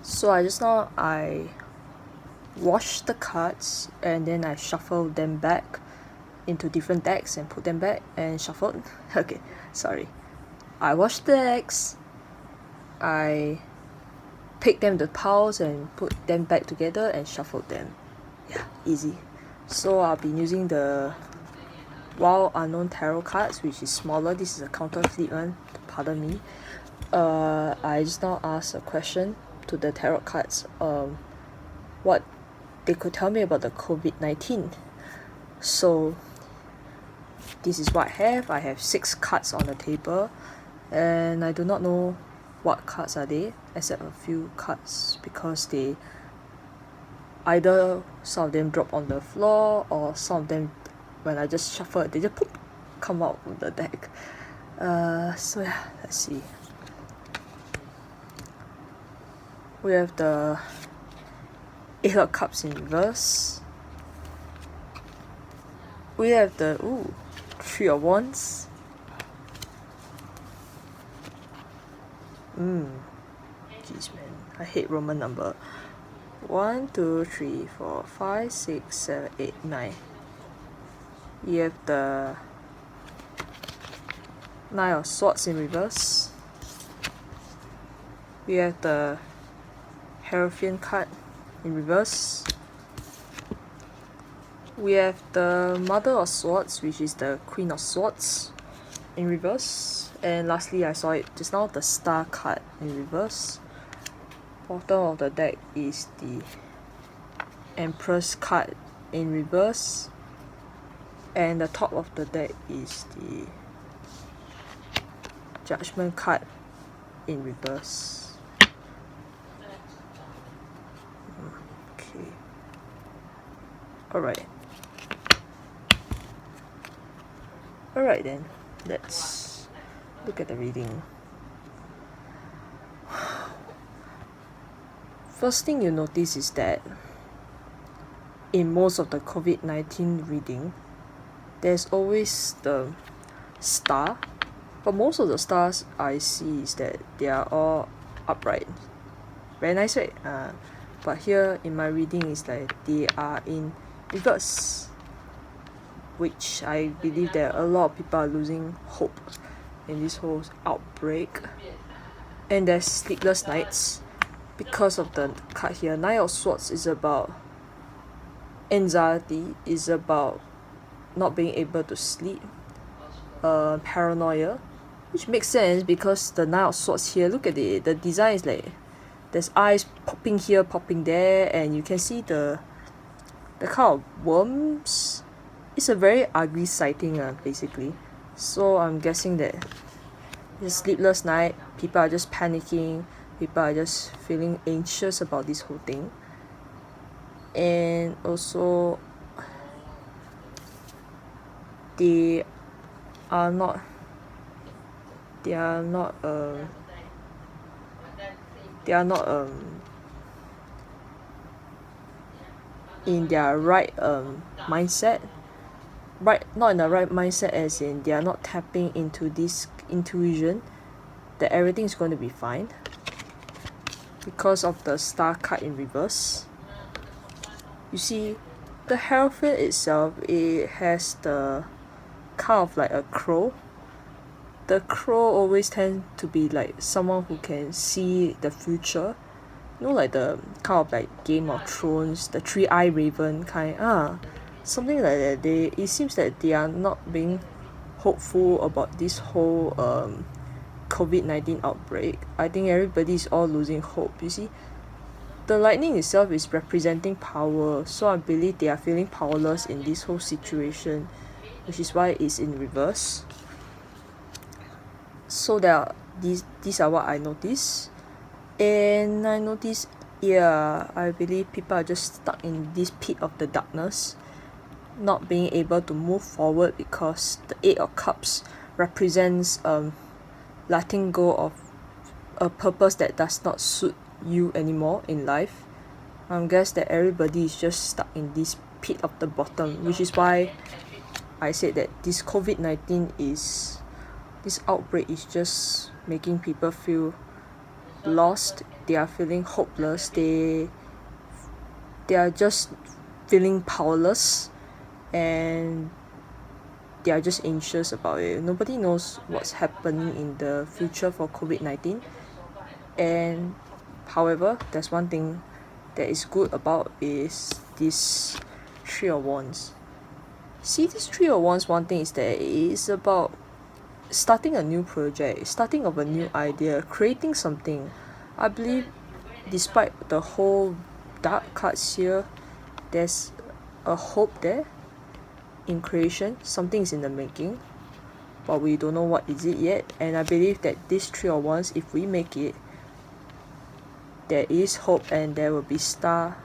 So I washed the cards and then I shuffled them back into different decks and put them back and shuffled. Okay, sorry. I washed the decks, I picked them the piles and put them back together and shuffled them. Yeah, easy. So I'll be using the Wild Unknown Tarot cards, which is smaller. This is a counterfeit one, pardon me. I just now asked a question to the tarot cards, what they could tell me about the COVID-19. So this is what I have. I have 6 cards on the table and I do not know what cards are they, except a few cards because they either some of them drop on the floor or some of them when I just shuffle they just poof, come out from the deck. So yeah, let's see. We have the 8 of Cups in reverse. We have the 3 of Wands. Jeez man, I hate Roman number. 1, 2, 3, 4, 5, 6, 7, 8, 9. We have the 9 of Swords in reverse. We have the Hierophant card in reverse. We have the Mother of Swords, which is the Queen of Swords in reverse. And lastly, I saw it just now, the Star card in reverse. Bottom of the deck is the Empress card in reverse. And the top of the deck is the Judgment card in reverse. Okay. Alright then, let's look at the reading. First thing you notice is that in most of the COVID-19 reading, there's always the star, but most of the stars I see is that they are all upright. Very nice, right? But here in my reading is like they are in reverse, which I believe that a lot of people are losing hope in this whole outbreak. And there's sleepless nights because of the card here. 9 of Swords is about anxiety, is about not being able to sleep, paranoia, which makes sense because the 9 of Swords here, look at it, the design is like there's eyes popping here, popping there, and you can see the kind of worms. It's a very ugly sighting, basically. So I'm guessing that it's a sleepless night, people are just panicking, people are just feeling anxious about this whole thing. And also they are not in their right mindset. Not in the right mindset as in they are not tapping into this intuition that everything is going to be fine because of the Star card in reverse. You see, the Hierophant itself, it has the kind of like a crow. The crow always tends to be like someone who can see the future. You know, like the kind of like Game of Thrones, the 3-eyed raven kind. Something like that. It seems that they are not being hopeful about this whole COVID-19 outbreak. I think everybody is all losing hope. You see, the lightning itself is representing power, so I believe they are feeling powerless in this whole situation, which is why it's in reverse. So these are what I notice, and I notice, I believe people are just stuck in this pit of the darkness, not being able to move forward because the 8 of Cups represents letting go of a purpose that does not suit you anymore in life. I guess that everybody is just stuck in this pit of the bottom, which is why I said that this COVID-19 this outbreak is just making people feel lost, they are feeling hopeless, they are just feeling powerless, and they are just anxious about it. Nobody knows what's happening in the future for COVID-19. And however, there's one thing that is good about is this Three of Wands. See, this Three of Wands, one thing is that it is about starting a new project, starting of a new idea, creating something. I believe despite the whole dark cards here, there's a hope there in creation. Something is in the making, but we don't know what is it yet. And I believe that this Three of Wands, if we make it, there is hope and there will be star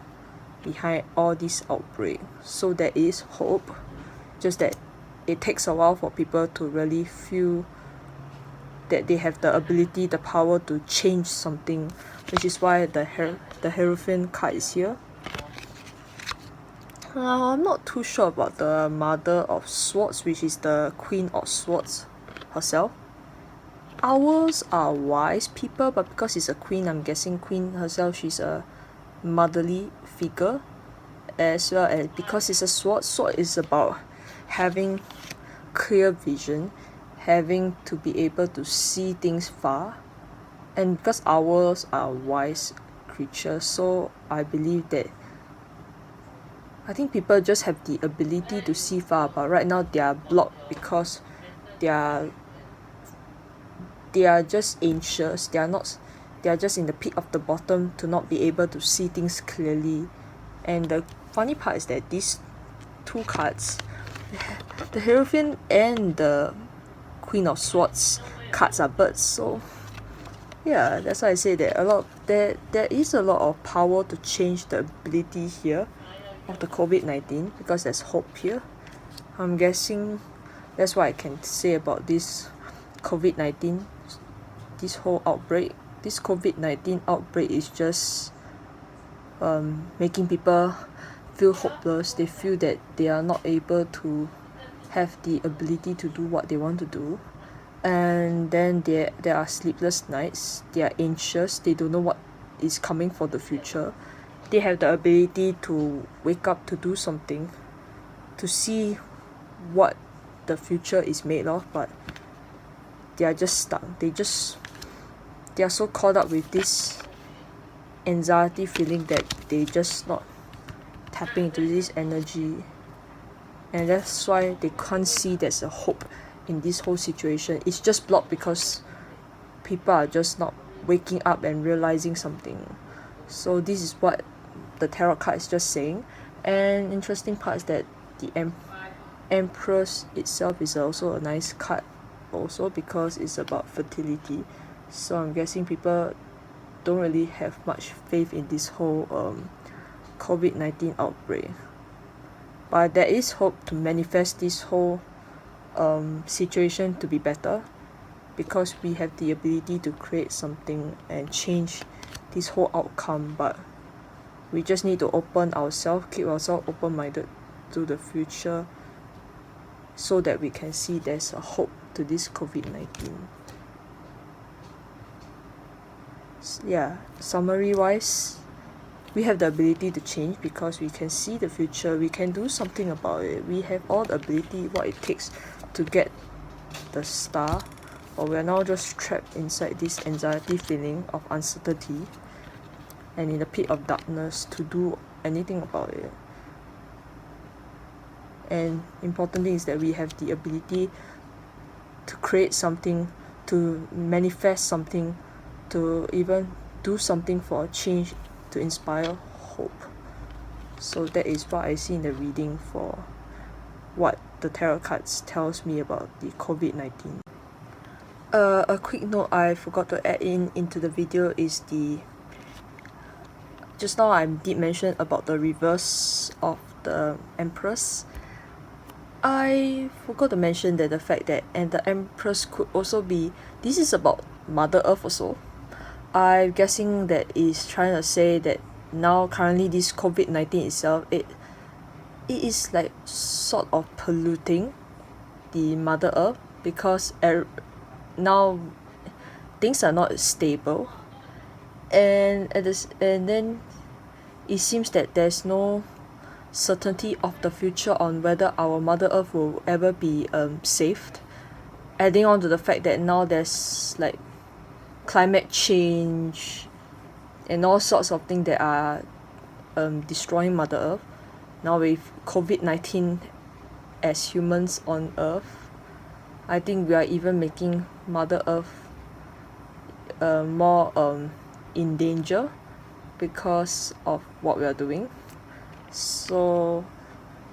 behind all this outbreak. So there is hope, just that it takes a while for people to really feel that they have the ability, the power to change something, which is why the Hierophant card is here. I'm not too sure about the Mother of Swords, which is the Queen of Swords herself. Owls are wise people, but because it's a queen, I'm guessing queen herself, she's a motherly figure, as well as because it's a sword. Sword is about having clear vision, having to be able to see things far, and because owls are wise creatures, so I believe that I think people just have the ability to see far, but right now they are blocked because they are just anxious. They are just in the pit of the bottom to not be able to see things clearly. And the funny part is that these two cards, the Hierophant and the Queen of Swords cards, are birds. So yeah, that's why I say that there is a lot of power to change the ability here of the COVID-19, because there's hope here. I'm guessing that's what I can say about this COVID-19, this whole outbreak. This COVID-19 outbreak is just making people feel hopeless. They feel that they are not able to have the ability to do what they want to do, and then there are sleepless nights. They are anxious. They don't know what is coming for the future. They have the ability to wake up to do something, to see what the future is made of, but they are just stuck. They are so caught up with this anxiety feeling that they just not tapping into this energy, and that's why they can't see there's a hope in this whole situation. It's just blocked because people are just not waking up and realizing something. So this is what the tarot card is just saying. And interesting part is that the Empress itself is also a nice card also, because it's about fertility. So I'm guessing people don't really have much faith in this whole COVID-19 outbreak, but there is hope to manifest this whole situation to be better, because we have the ability to create something and change this whole outcome. But we just need to open ourselves, keep ourselves open-minded to the future, so that we can see there's a hope to this COVID-19. Yeah, summary wise, we have the ability to change because we can see the future, we can do something about it. We have all the ability, what it takes to get the star, or we are now just trapped inside this anxiety feeling of uncertainty and in the pit of darkness to do anything about it. And important thing is that we have the ability to create something, to manifest something, to even do something for a change, to inspire hope. So that is what I see in the reading for what the tarot cards tells me about the COVID-19. A quick note I forgot to add into the video is just now I did mention about the reverse of the Empress. I forgot to mention that the fact that and the Empress could also be, this is about Mother Earth also. I'm guessing that is trying to say that now currently this COVID-19 itself, it is like sort of polluting the Mother Earth, because now things are not stable, and then it seems that there's no certainty of the future on whether our Mother Earth will ever be saved. Adding on to the fact that now there's like climate change and all sorts of things that are destroying Mother Earth. Now with COVID-19 as humans on Earth, I think we are even making Mother Earth more in danger because of what we are doing. So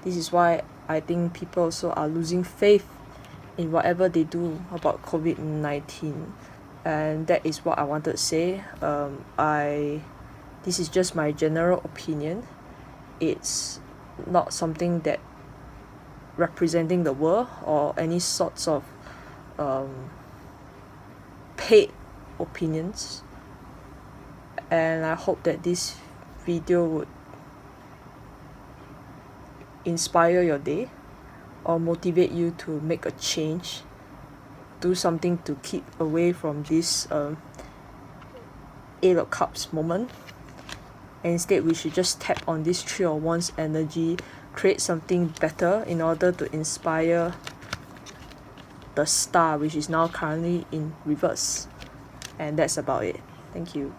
this is why I think people also are losing faith in whatever they do about COVID-19, and that is what I wanted to say. This is just my general opinion. It's not something that representing the world or any sorts of paid opinions, and I hope that this video would inspire your day or motivate you to make a change, do something to keep away from this Eight of Cups moment. And instead we should just tap on this Three of Wands energy, create something better in order to inspire the Star, which is now currently in reverse. And that's about it. Thank you.